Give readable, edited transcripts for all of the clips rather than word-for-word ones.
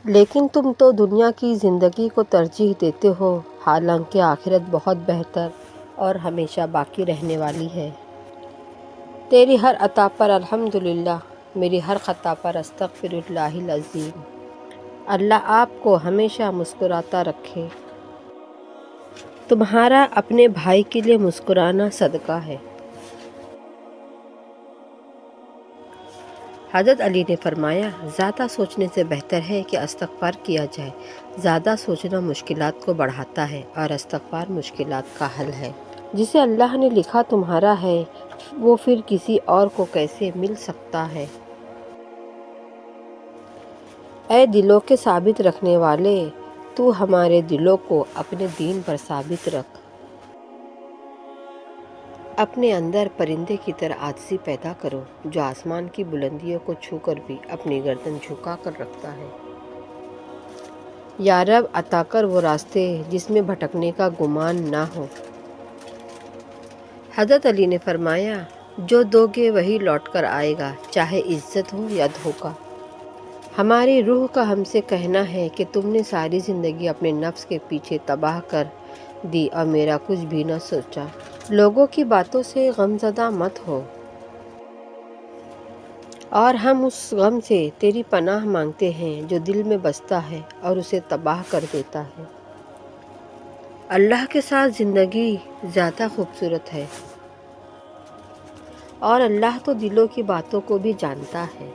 لیکن تم تو دنیا کی زندگی کو ترجیح دیتے ہو، حالانکہ آخرت بہت بہتر اور ہمیشہ باقی رہنے والی ہے۔ تیری ہر عطا پر الحمدللہ، میری ہر خطا پر استغفر اللہ العظیم۔ اللہ آپ کو ہمیشہ مسکراتا رکھے۔ تمہارا اپنے بھائی کے لیے مسکرانا صدقہ ہے۔ حضرت علی نے فرمایا، زیادہ سوچنے سے بہتر ہے کہ استغفار کیا جائے۔ زیادہ سوچنا مشکلات کو بڑھاتا ہے اور استغفار مشکلات کا حل ہے۔ جسے اللہ نے لکھا تمہارا ہے، وہ پھر کسی اور کو کیسے مل سکتا ہے؟ اے دلوں کے ثابت رکھنے والے، تو ہمارے دلوں کو اپنے دین پر ثابت رکھ۔ اپنے اندر پرندے کی طرح عاجزی پیدا کرو، جو آسمان کی بلندیوں کو چھو کر بھی اپنی گردن جھکا کر رکھتا ہے۔ یا رب عطا کر وہ راستے جس میں بھٹکنے کا گمان نہ ہو۔ حضرت علی نے فرمایا، جو دو گے وہی لوٹ کر آئے گا، چاہے عزت ہو یا دھوکہ۔ ہماری روح کا ہم سے کہنا ہے کہ تم نے ساری زندگی اپنے نفس کے پیچھے تباہ کر دی اور میرا کچھ بھی نہ سوچا۔ لوگوں کی باتوں سے غم زدہ مت ہو، اور ہم اس غم سے تیری پناہ مانگتے ہیں جو دل میں بستا ہے اور اسے تباہ کر دیتا ہے۔ اللہ کے ساتھ زندگی زیادہ خوبصورت ہے، اور اللہ تو دلوں کی باتوں کو بھی جانتا ہے۔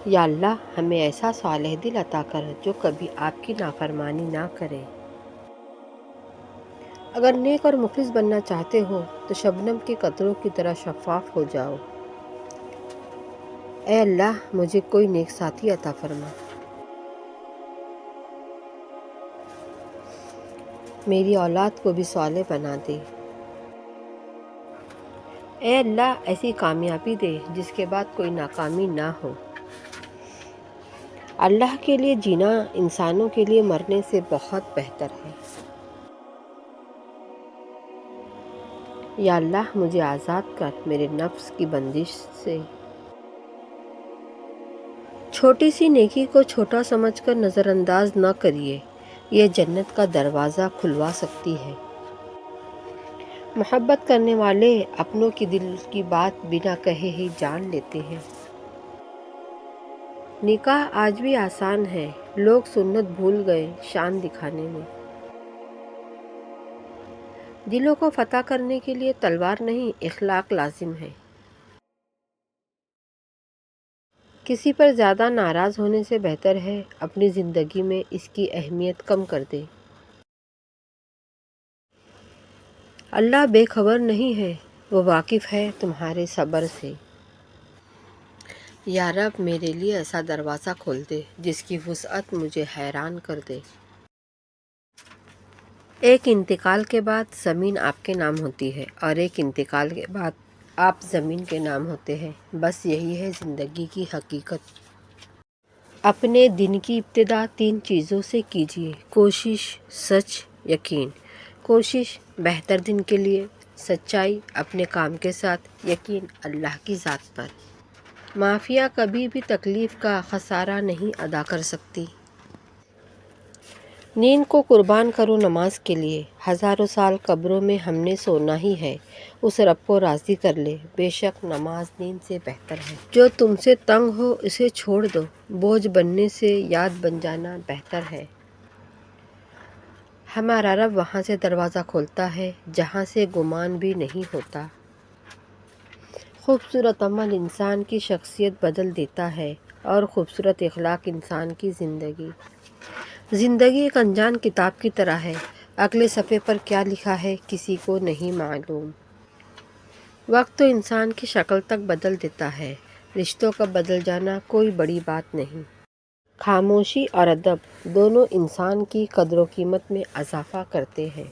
یا اللہ ہمیں ایسا صالح دل عطا کر جو کبھی آپ کی نافرمانی نہ کرے۔ اگر نیک اور مخلص بننا چاہتے ہو تو شبنم کے قطروں کی طرح شفاف ہو جاؤ۔ اے اللہ مجھے کوئی نیک ساتھی عطا فرما۔ میری اولاد کو بھی صالح بنا دے۔ اے اللہ ایسی کامیابی دے جس کے بعد کوئی ناکامی نہ ہو۔ اللہ کے لیے جینا انسانوں کے لیے مرنے سے بہت بہتر ہے۔ یا اللہ مجھے آزاد کر میرے نفس کی بندش سے۔ چھوٹی سی نیکی کو چھوٹا سمجھ کر نظر انداز نہ کریے، یہ جنت کا دروازہ کھلوا سکتی ہے۔ محبت کرنے والے اپنوں کی دل کی بات بنا کہے ہی جان لیتے ہیں۔ نکاح آج بھی آسان ہے، لوگ سنت بھول گئے شان دکھانے میں۔ دلوں کو فتح کرنے کے لیے تلوار نہیں، اخلاق لازم ہے۔ کسی پر زیادہ ناراض ہونے سے بہتر ہے اپنی زندگی میں اس کی اہمیت کم کر دے۔ اللہ بے خبر نہیں ہے، وہ واقف ہے تمہارے صبر سے۔ یا رب میرے لیے ایسا دروازہ کھول دے جس کی وسعت مجھے حیران کر دے۔ ایک انتقال کے بعد زمین آپ کے نام ہوتی ہے اور ایک انتقال کے بعد آپ زمین کے نام ہوتے ہیں، بس یہی ہے زندگی کی حقیقت۔ اپنے دن کی ابتدا 3 چیزوں سے کیجیے: کوشش، سچ، یقین۔ کوشش بہتر دن کے لیے، سچائی اپنے کام کے ساتھ، یقین اللہ کی ذات پر۔ مافیا کبھی بھی تکلیف کا خسارہ نہیں ادا کر سکتی۔ نیند کو قربان کرو نماز کے لیے، ہزاروں سال قبروں میں ہم نے سونا ہی ہے، اس رب کو راضی کر لے، بے شک نماز نیند سے بہتر ہے۔ جو تم سے تنگ ہو اسے چھوڑ دو، بوجھ بننے سے یاد بن جانا بہتر ہے۔ ہمارا رب وہاں سے دروازہ کھولتا ہے جہاں سے گمان بھی نہیں ہوتا۔ خوبصورت عمل انسان کی شخصیت بدل دیتا ہے اور خوبصورت اخلاق انسان کی زندگی۔ زندگی ایک انجان کتاب کی طرح ہے، اگلے صفحے پر کیا لکھا ہے کسی کو نہیں معلوم۔ وقت تو انسان کی شکل تک بدل دیتا ہے، رشتوں کا بدل جانا کوئی بڑی بات نہیں۔ خاموشی اور ادب دونوں انسان کی قدر و قیمت میں اضافہ کرتے ہیں۔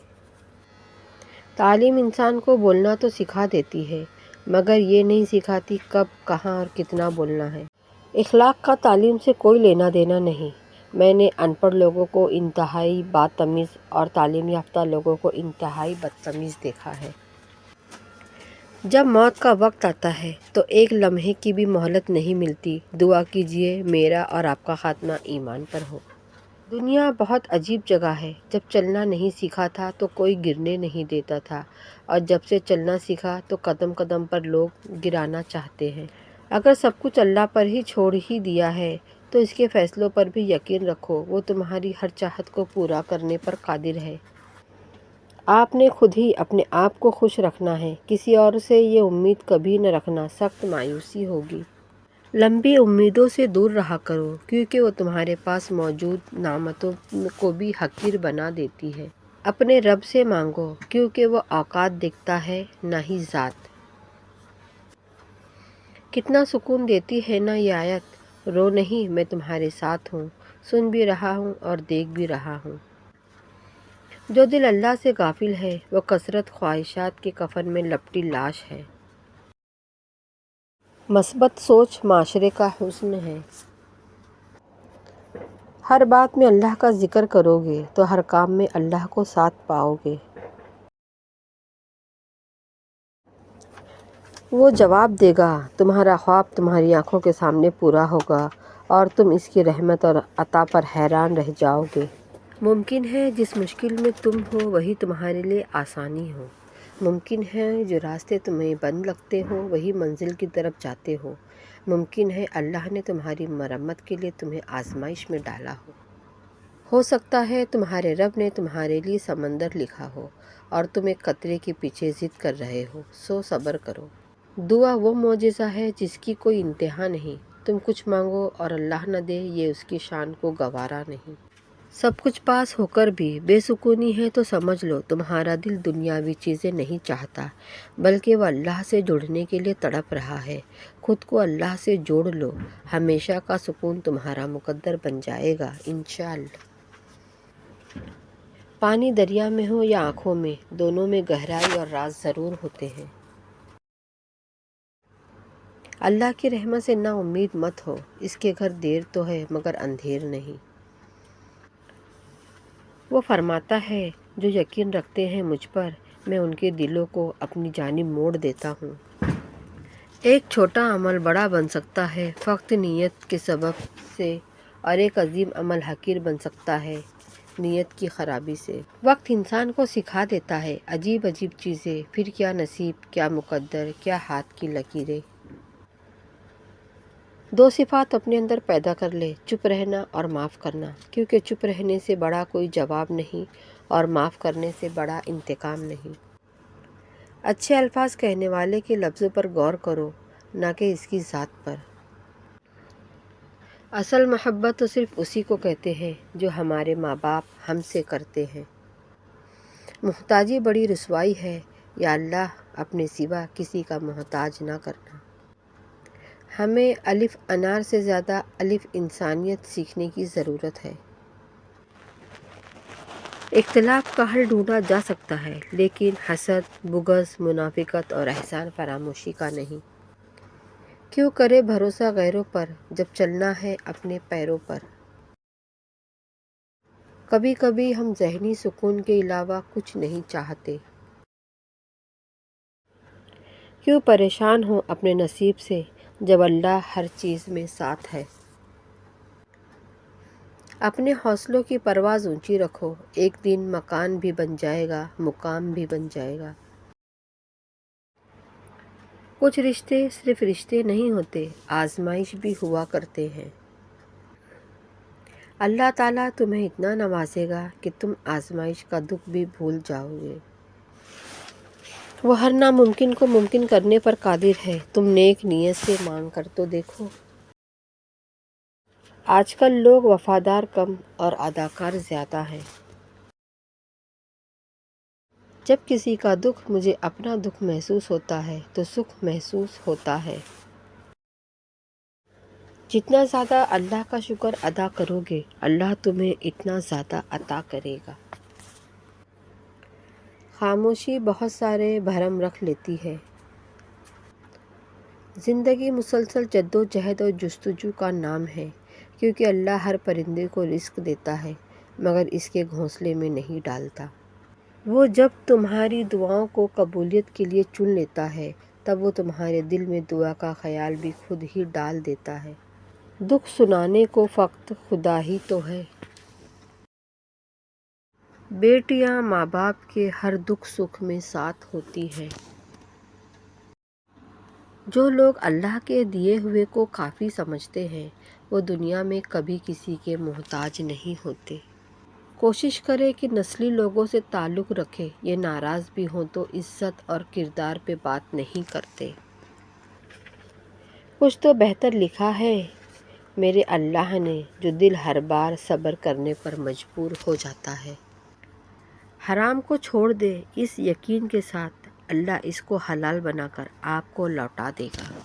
تعلیم انسان کو بولنا تو سکھا دیتی ہے، مگر یہ نہیں سکھاتی کب، کہاں اور کتنا بولنا ہے۔ اخلاق کا تعلیم سے کوئی لینا دینا نہیں۔ میں نے ان پڑھ لوگوں کو انتہائی بدتمیز اور تعلیم یافتہ لوگوں کو انتہائی بدتمیز دیکھا ہے۔ جب موت کا وقت آتا ہے تو ایک لمحے کی بھی مہلت نہیں ملتی۔ دعا کیجیے میرا اور آپ کا خاتمہ ایمان پر ہو۔ دنیا بہت عجیب جگہ ہے۔ جب چلنا نہیں سیکھا تھا تو کوئی گرنے نہیں دیتا تھا، اور جب سے چلنا سیکھا تو قدم قدم پر لوگ گرانا چاہتے ہیں۔ اگر سب کچھ اللہ پر ہی چھوڑ ہی دیا ہے تو اس کے فیصلوں پر بھی یقین رکھو، وہ تمہاری ہر چاہت کو پورا کرنے پر قادر ہے۔ آپ نے خود ہی اپنے آپ کو خوش رکھنا ہے، کسی اور سے یہ امید کبھی نہ رکھنا، سخت مایوسی ہوگی۔ لمبی امیدوں سے دور رہا کرو، کیونکہ وہ تمہارے پاس موجود نعمتوں کو بھی حقیر بنا دیتی ہے۔ اپنے رب سے مانگو، کیونکہ وہ اوقات دیکھتا ہے نہ ہی ذات۔ کتنا سکون دیتی ہے نا یہ آیت، رو نہیں میں تمہارے ساتھ ہوں، سن بھی رہا ہوں اور دیکھ بھی رہا ہوں۔ جو دل اللہ سے غافل ہے وہ کثرت خواہشات کے کفن میں لپٹی لاش ہے۔ مثبت سوچ معاشرے کا حسن ہے۔ ہر بات میں اللہ کا ذکر کرو گے تو ہر کام میں اللہ کو ساتھ پاؤ گے۔ وہ جواب دے گا، تمہارا خواب تمہاری آنکھوں کے سامنے پورا ہوگا اور تم اس کی رحمت اور عطا پر حیران رہ جاؤ گے۔ ممکن ہے جس مشکل میں تم ہو وہی تمہارے لیے آسانی ہو۔ ممکن ہے جو راستے تمہیں بند لگتے ہو وہی منزل کی طرف جاتے ہو۔ ممکن ہے اللہ نے تمہاری مرمت کے لیے تمہیں آزمائش میں ڈالا ہو سکتا ہے تمہارے رب نے تمہارے لیے سمندر لکھا ہو اور تم ایک قطرے کے پیچھے ضد کر رہے ہو، سو صبر کرو۔ دعا وہ معجزہ ہے جس کی کوئی انتہا نہیں۔ تم کچھ مانگو اور اللہ نہ دے، یہ اس کی شان کو گوارا نہیں۔ سب کچھ پاس ہو کر بھی بے سکونی ہے تو سمجھ لو تمہارا دل دنیاوی چیزیں نہیں چاہتا، بلکہ وہ اللہ سے جڑنے کے لیے تڑپ رہا ہے۔ خود کو اللہ سے جوڑ لو، ہمیشہ کا سکون تمہارا مقدر بن جائے گا انشاءاللہ۔ پانی دریا میں ہو یا آنکھوں میں، دونوں میں گہرائی اور راز ضرور ہوتے ہیں۔ اللہ کی رحمت سے نا امید مت ہو، اس کے گھر دیر تو ہے مگر اندھیر نہیں۔ وہ فرماتا ہے جو یقین رکھتے ہیں مجھ پر، میں ان کے دلوں کو اپنی جانب موڑ دیتا ہوں۔ ایک چھوٹا عمل بڑا بن سکتا ہے فقط نیت کے سبب سے، اور ایک عظیم عمل حقیر بن سکتا ہے نیت کی خرابی سے۔ وقت انسان کو سکھا دیتا ہے عجیب عجیب چیزیں، پھر کیا نصیب، کیا مقدر، کیا ہاتھ کی لکیریں۔ دو صفات اپنے اندر پیدا کر لے، چپ رہنا اور معاف کرنا، کیونکہ چپ رہنے سے بڑا کوئی جواب نہیں اور معاف کرنے سے بڑا انتقام نہیں۔ اچھے الفاظ کہنے والے کے لفظوں پر غور کرو، نہ کہ اس کی ذات پر۔ اصل محبت تو صرف اسی کو کہتے ہیں جو ہمارے ماں باپ ہم سے کرتے ہیں۔ محتاجی بڑی رسوائی ہے، یا اللہ اپنے سوا کسی کا محتاج نہ کرنا۔ ہمیں الف انار سے زیادہ الف انسانیت سیکھنے کی ضرورت ہے۔ اختلاف کا حل ڈھونڈا جا سکتا ہے، لیکن حسد، بغض، منافقت اور احسان فراموشی کا نہیں۔ کیوں کرے بھروسہ غیروں پر جب چلنا ہے اپنے پیروں پر۔ کبھی کبھی ہم ذہنی سکون کے علاوہ کچھ نہیں چاہتے۔ کیوں پریشان ہوں اپنے نصیب سے جب اللہ ہر چیز میں ساتھ ہے۔ اپنے حوصلوں کی پرواز اونچی رکھو، ایک دن مکان بھی بن جائے گا، مقام بھی بن جائے گا۔ کچھ رشتے صرف رشتے نہیں ہوتے، آزمائش بھی ہوا کرتے ہیں۔ اللہ تعالیٰ تمہیں اتنا نوازے گا کہ تم آزمائش کا دکھ بھی بھول جاؤ گے۔ وہ ہر ناممکن کو ممکن کرنے پر قادر ہے، تم نیک نیت سے مانگ کر تو دیکھو۔ آج کل لوگ وفادار کم اور اداکار زیادہ ہیں۔ جب کسی کا دکھ مجھے اپنا دکھ محسوس ہوتا ہے تو سکھ محسوس ہوتا ہے۔ جتنا زیادہ اللہ کا شکر ادا کرو گے اللہ تمہیں اتنا زیادہ عطا کرے گا۔ خاموشی بہت سارے بھرم رکھ لیتی ہے۔ زندگی مسلسل جدوجہد اور جستجو کا نام ہے، کیونکہ اللہ ہر پرندے کو رزق دیتا ہے مگر اس کے گھونسلے میں نہیں ڈالتا۔ وہ جب تمہاری دعاؤں کو قبولیت کے لیے چن لیتا ہے تب وہ تمہارے دل میں دعا کا خیال بھی خود ہی ڈال دیتا ہے۔ دکھ سنانے کو فقط خدا ہی تو ہے۔ بیٹیاں ماں باپ کے ہر دکھ سکھ میں ساتھ ہوتی ہیں۔ جو لوگ اللہ کے دیے ہوئے کو کافی سمجھتے ہیں وہ دنیا میں کبھی کسی کے محتاج نہیں ہوتے۔ کوشش کرے کہ نسلی لوگوں سے تعلق رکھے، یہ ناراض بھی ہوں تو عزت اور کردار پہ بات نہیں کرتے۔ کچھ تو بہتر لکھا ہے میرے اللہ نے، جو دل ہر بار صبر کرنے پر مجبور ہو جاتا ہے۔ حرام کو چھوڑ دے اس یقین کے ساتھ اللہ اس کو حلال بنا کر آپ کو لوٹا دے گا۔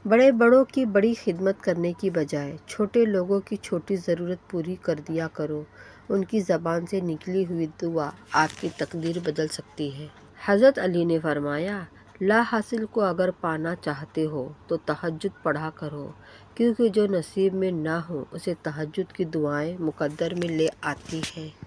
بڑے بڑوں کی بڑی خدمت کرنے کی بجائے چھوٹے لوگوں کی چھوٹی ضرورت پوری کر دیا کرو، ان کی زبان سے نکلی ہوئی دعا آپ کی تقدیر بدل سکتی ہے۔ حضرت علی نے فرمایا، لا حاصل کو اگر پانا چاہتے ہو تو تہجد پڑھا کرو، کیونکہ جو نصیب میں نہ ہو اسے تہجد کی دعائیں مقدر میں لے آتی ہیں۔